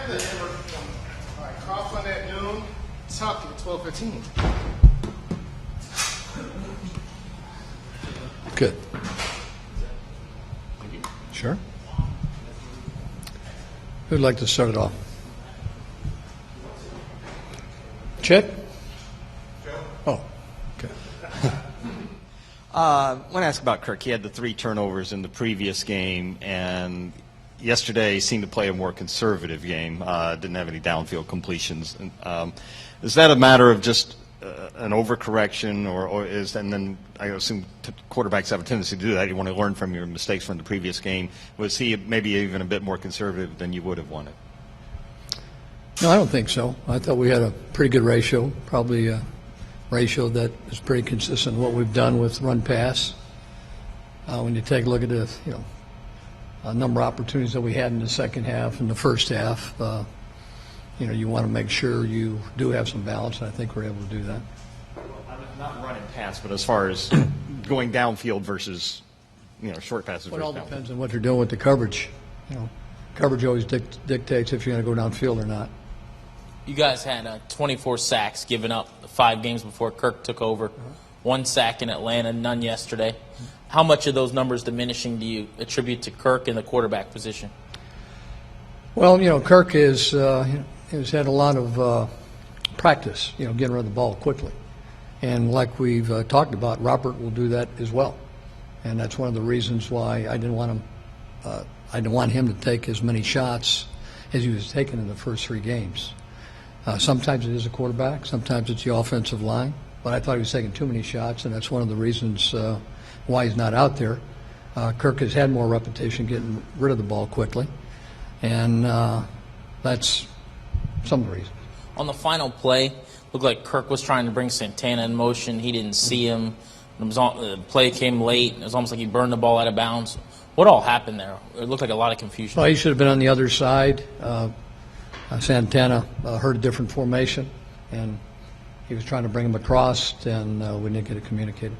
All right, Coughlin at noon, Tuck at 12:15. Good. Sure. Who'd like to start it off? Chet? Oh, okay. I want to ask about Kirk. He had the 3 turnovers in the previous game, and yesterday he seemed to play a more conservative game. Didn't have any downfield completions. Is that a matter of just an overcorrection, and then I assume quarterbacks have a tendency to do that. You want to learn from your mistakes from the previous game. Was he maybe even a bit more conservative than you would have wanted? No, I don't think so. I thought we had a pretty good ratio, probably a ratio that is pretty consistent with what we've done with run pass. When you take a look at the a number of opportunities that we had in the second half and the first half, you want to make sure you do have some balance, and I think we're able to do that. Not running pass, but as far as going downfield versus short passes. Well, it all depends on what you're doing with the coverage. Coverage always dictates if you're going to go downfield or not. You guys had 24 sacks given up 5 games before Kirk took over. 1 sack in Atlanta, none yesterday. How much of those numbers diminishing do you attribute to Kirk in the quarterback position? Well, Kirk has had a lot of practice, getting rid of the ball quickly. And like we've talked about, Robert will do that as well. And that's one of the reasons why I didn't want him to take as many shots as he was taking in the first 3 games. Sometimes it is a quarterback, sometimes it's the offensive line, but I thought he was taking too many shots, and that's one of the reasons why he's not out there. Kirk has had more repetition getting rid of the ball quickly, and that's some of the reasons. On the final play, looked like Kirk was trying to bring Santana in motion. He didn't see him. The play came late. It was almost like he burned the ball out of bounds. What all happened there? It looked like a lot of confusion. Well, he should have been on the other side. Santana heard a different formation, and he was trying to bring him across, and we didn't get it communicated.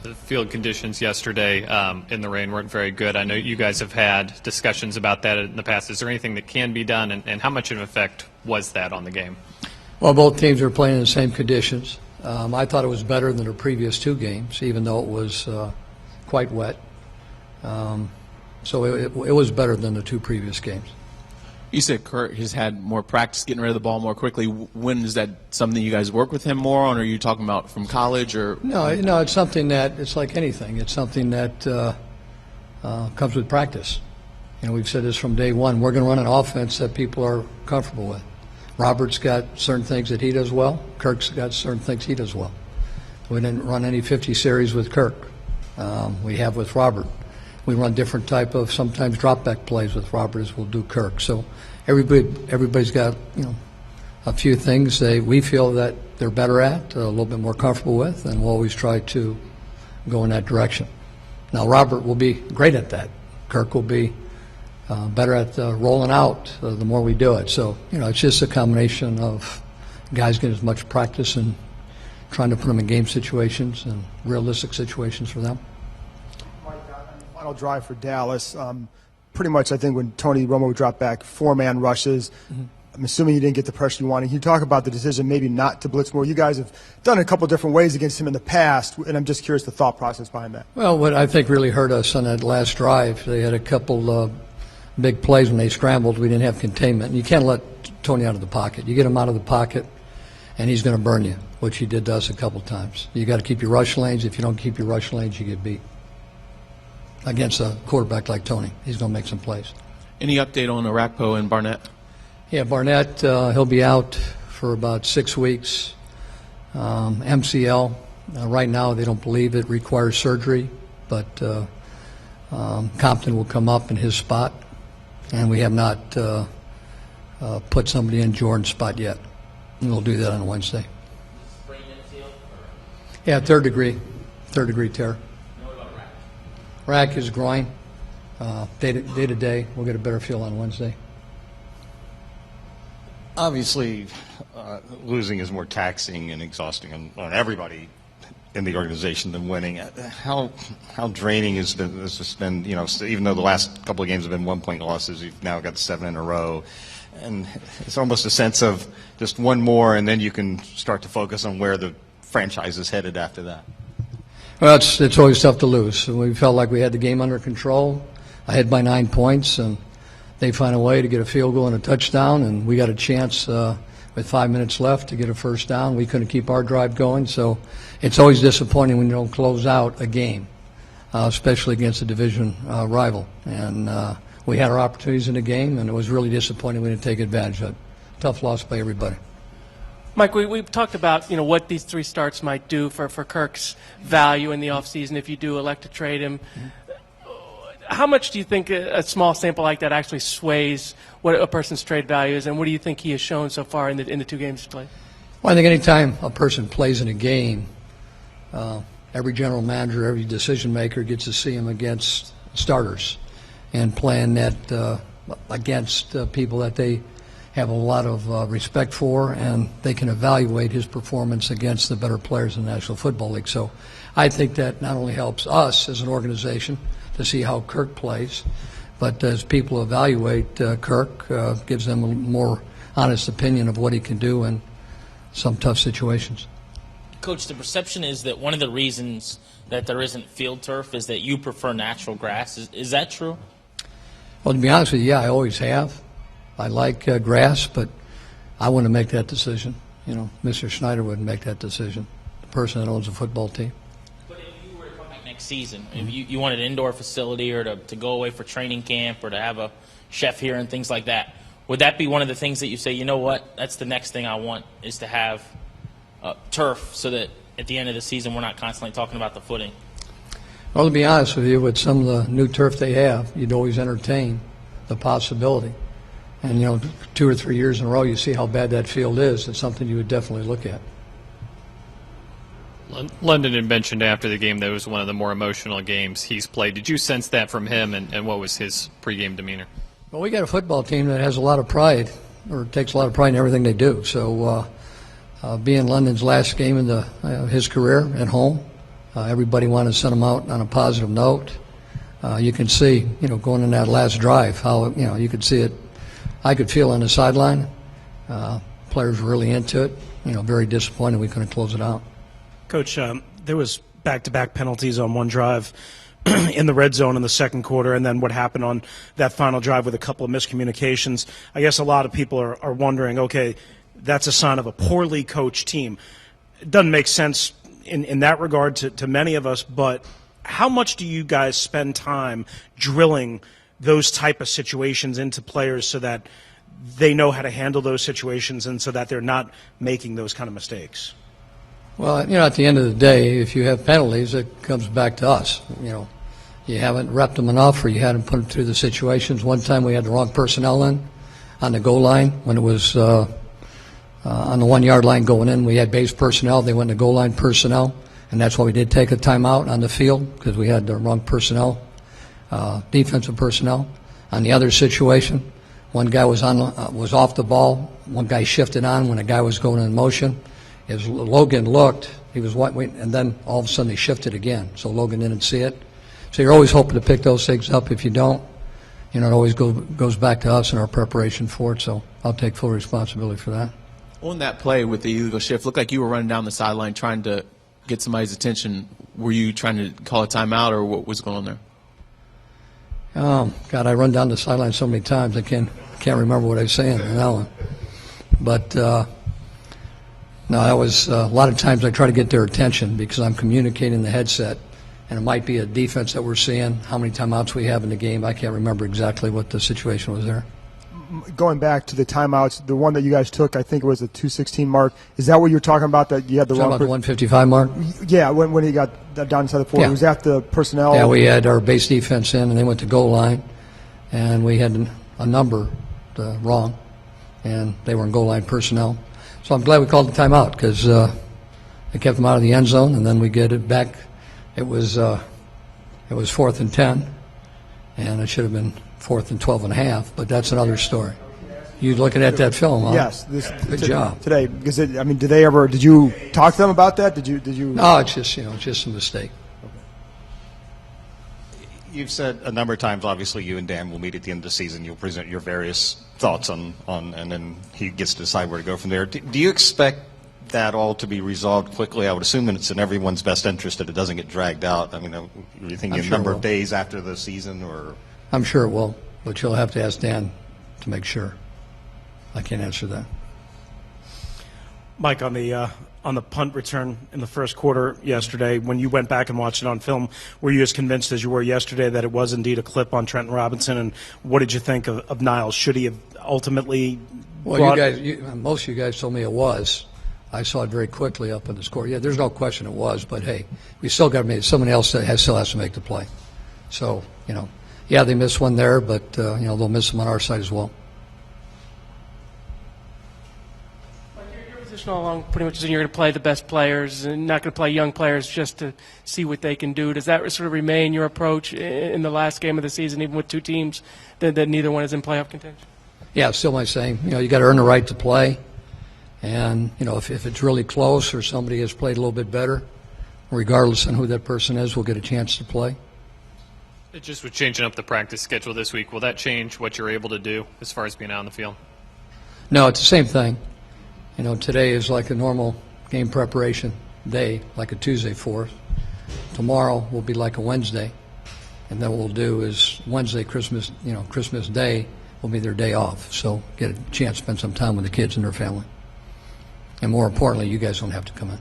The field conditions yesterday in the rain weren't very good. I know you guys have had discussions about that in the past. Is there anything that can be done, and how much of an effect was that on the game? Well, both teams were playing in the same conditions. I thought it was better than the previous 2 games, even though it was quite wet. So it was better than the 2 previous games. You said Kurt has had more practice getting rid of the ball more quickly. When is that something you guys work with him more on, or are you talking about from college? Or No, it's something that, it's like anything. It's something that comes with practice. We've said this from day one. We're going to run an offense that people are comfortable with. Robert's got certain things that he does well. Kirk's got certain things he does well. We didn't run any 50 series with Kirk. We have with Robert. We run different type of sometimes drop-back plays with Robert as we'll do Kirk. So everybody's got a few things we feel that they're better at, a little bit more comfortable with, and we'll always try to go in that direction. Now Robert will be great at that. Kirk will be better at rolling out the more we do it. So it's just a combination of guys getting as much practice and trying to put them in game situations and realistic situations for them. Final drive for Dallas. Pretty much, I think, when Tony Romo dropped back, 4-man rushes. Mm-hmm. I'm assuming you didn't get the pressure you wanted. Can you talk about the decision maybe not to blitz more? You guys have done it a couple different ways against him in the past, and I'm just curious the thought process behind that. Well, what I think really hurt us on that last drive, they had a couple big plays when they scrambled. We didn't have containment. And you can't let Tony out of the pocket. You get him out of the pocket, and he's going to burn you, which he did to us a couple times. You got to keep your rush lanes. If you don't keep your rush lanes, you get beat. Against a quarterback like Tony, he's going to make some plays. Any update on Arakpo and Barnett? Yeah, Barnett, he'll be out for about 6 weeks. MCL, right now they don't believe it requires surgery, but Compton will come up in his spot, and we have not put somebody in Jordan's spot yet. And we'll do that on Wednesday. Yeah, third degree tear. Rack is groin. Day to day, we'll get a better feel on Wednesday. Obviously, losing is more taxing and exhausting on everybody in the organization than winning. How draining has this been? You know, even though the last couple of games have been 1-point losses, you've now got 7 in a row, and it's almost a sense of just one more, and then you can start to focus on where the franchise is headed after that. Well, it's always tough to lose. We felt like we had the game under control. I had by 9 points, and they find a way to get a field goal and a touchdown, and we got a chance with 5 minutes left to get a first down. We couldn't keep our drive going, so it's always disappointing when you don't close out a game, especially against a division rival. And we had our opportunities in the game, and it was really disappointing we didn't take advantage of it. Tough loss by everybody. Mike, we've talked about what these 3 starts might do for Kirk's value in the offseason if you do elect to trade him. How much do you think a small sample like that actually sways what a person's trade value is, and what do you think he has shown so far in the 2 games he's played? Well, I think any time a person plays in a game, every general manager, every decision maker gets to see him against starters and playing that against people that they have a lot of respect for, and they can evaluate his performance against the better players in the National Football League. So I think that not only helps us as an organization to see how Kirk plays, but as people evaluate Kirk, gives them a more honest opinion of what he can do in some tough situations. Coach, the perception is that one of the reasons that there isn't field turf is that you prefer natural grass. Is that true? Well, to be honest with you, yeah, I always have. I like grass, but I wouldn't make that decision. Mr. Schneider wouldn't make that decision, the person that owns a football team. But if you were to come back next season, if you wanted an indoor facility or to go away for training camp or to have a chef here and things like that, would that be one of the things that you say, you know what, that's the next thing I want, is to have turf so that at the end of the season we're not constantly talking about the footing? Well, to be honest with you, with some of the new turf they have, you'd always entertain the possibility. And, 2 or 3 years in a row, you see how bad that field is. It's something you would definitely look at. London had mentioned after the game that it was one of the more emotional games he's played. Did you sense that from him, and what was his pregame demeanor? Well, we got a football team that has a lot of pride, or takes a lot of pride in everything they do. So being London's last game in his career at home, everybody wanted to send him out on a positive note. You can see, going in that last drive, how, you could see it. I could feel on the sideline. Players were really into it. Very disappointed we couldn't close it out. Coach, there was back-to-back penalties on one drive in the red zone in the second quarter, and then what happened on that final drive with a couple of miscommunications. I guess a lot of people are wondering, okay, that's a sign of a poorly coached team. It doesn't make sense in that regard to many of us, but how much do you guys spend time drilling those type of situations into players so that they know how to handle those situations and so that they're not making those kind of mistakes? Well, at the end of the day, if you have penalties, it comes back to us. You haven't repped them enough, or you hadn't put them through the situations. One time we had the wrong personnel in on the goal line when it was on the 1 yard line going in. We had base personnel. They went to goal line personnel, and that's why we did take a timeout on the field, because we had the wrong personnel. Defensive personnel. On the other situation, one guy was off the ball. One guy shifted on when a guy was going in motion. As Logan looked, he was waiting, and then all of a sudden they shifted again. So Logan didn't see it. So you're always hoping to pick those things up. If you don't, it always goes back to us and our preparation for it. So I'll take full responsibility for that. On that play with the illegal shift, looked like you were running down the sideline trying to get somebody's attention. Were you trying to call a timeout, or what was going on there? God, I run down the sideline so many times I can't remember what I was saying on that one. But no, that was a lot of times I try to get their attention because I'm communicating the headset, and it might be a defense that we're seeing, how many timeouts we have in the game. I can't remember exactly what the situation was there. Going back to the timeouts, the one that you guys took, I think it was the 2:16 mark. Is that what you're talking about? That you had the wrong? About the 155 mark. Yeah, when he got down inside the 40, Yeah. was that the personnel? Yeah, we had our base defense in, and they went to goal line, and we had a number wrong, and they were in goal line personnel. So I'm glad we called the timeout because it kept them out of the end zone, and then we get it back. It was 4th and 10, and it should have been 4th and 12 and a half, but that's another story. You looking at that film, huh? Yes. Good job. Today, because did you talk to them about that? Did you? No, it's just it's just a mistake. You've said a number of times, obviously, you and Dan will meet at the end of the season. You'll present your various thoughts on and then he gets to decide where to go from there. Do you expect that all to be resolved quickly? I would assume that it's in everyone's best interest that it doesn't get dragged out. I mean, are you thinking a number of days after the season, or? I'm sure it will, but you'll have to ask Dan to make sure. I can't answer that. Mike, on the punt return in the first quarter yesterday, when you went back and watched it on film, were you as convinced as you were yesterday that it was indeed a clip on Trenton Robinson? And what did you think of Niles? Should he have ultimately? Well, most of you guys told me it was. I saw it very quickly up in the score. Yeah, there's no question it was, but hey, we still got to make someone else that still has to make the play. So yeah, they missed one there, but they'll miss them on our side as well. Your position all along pretty much is you're going to play the best players and not going to play young players just to see what they can do. Does that sort of remain your approach in the last game of the season, even with two teams that neither one is in playoff contention? Yeah, still my same. You got to earn the right to play. And, if it's really close or somebody has played a little bit better, regardless of who that person is, we'll get a chance to play. It just with changing up the practice schedule this week, will that change what you're able to do as far as being out on the field? No, it's the same thing. Today is like a normal game preparation day, like a Tuesday for us. Tomorrow will be like a Wednesday. And then what we'll do is Wednesday, Christmas Day, will be their day off. So get a chance to spend some time with the kids and their family. And more importantly, you guys don't have to come in.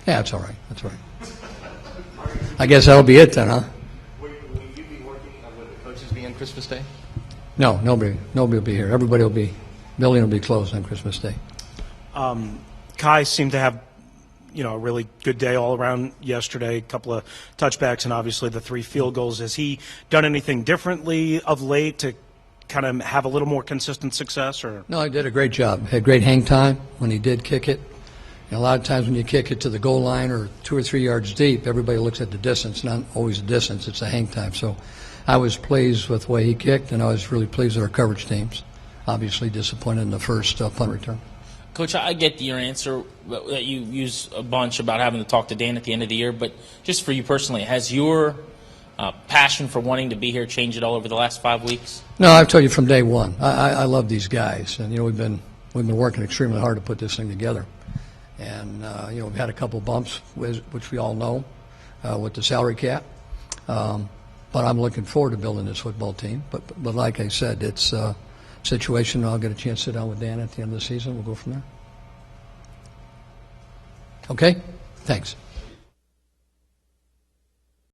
Yeah, that's all right. That's all right. I guess that'll be it then, huh? Will you be working? Will the coaches be on Christmas Day? No, nobody will be here. Building will be closed on Christmas Day. Kai seemed to have a really good day all around yesterday, a couple of touchbacks and obviously the 3 field goals. Has he done anything differently of late to kind of have a little more consistent success? Or No, he did a great job. Had great hang time when he did kick it. A lot of times when you kick it to the goal line or 2 or 3 yards deep, everybody looks at the distance. Not always the distance, it's the hang time. So I was pleased with the way he kicked, and I was really pleased with our coverage teams. Obviously disappointed in the first punt return. Coach, I get your answer that you use a bunch about having to talk to Dan at the end of the year, but just for you personally, has your passion for wanting to be here changed at all over the last 5 weeks? No, I've told you from day one. I love these guys, and we've been working extremely hard to put this thing together. And we've had a couple bumps, which we all know, with the salary cap. But I'm looking forward to building this football team. But like I said, it's a situation. I'll get a chance to sit down with Dan at the end of the season. We'll go from there. Okay? Thanks.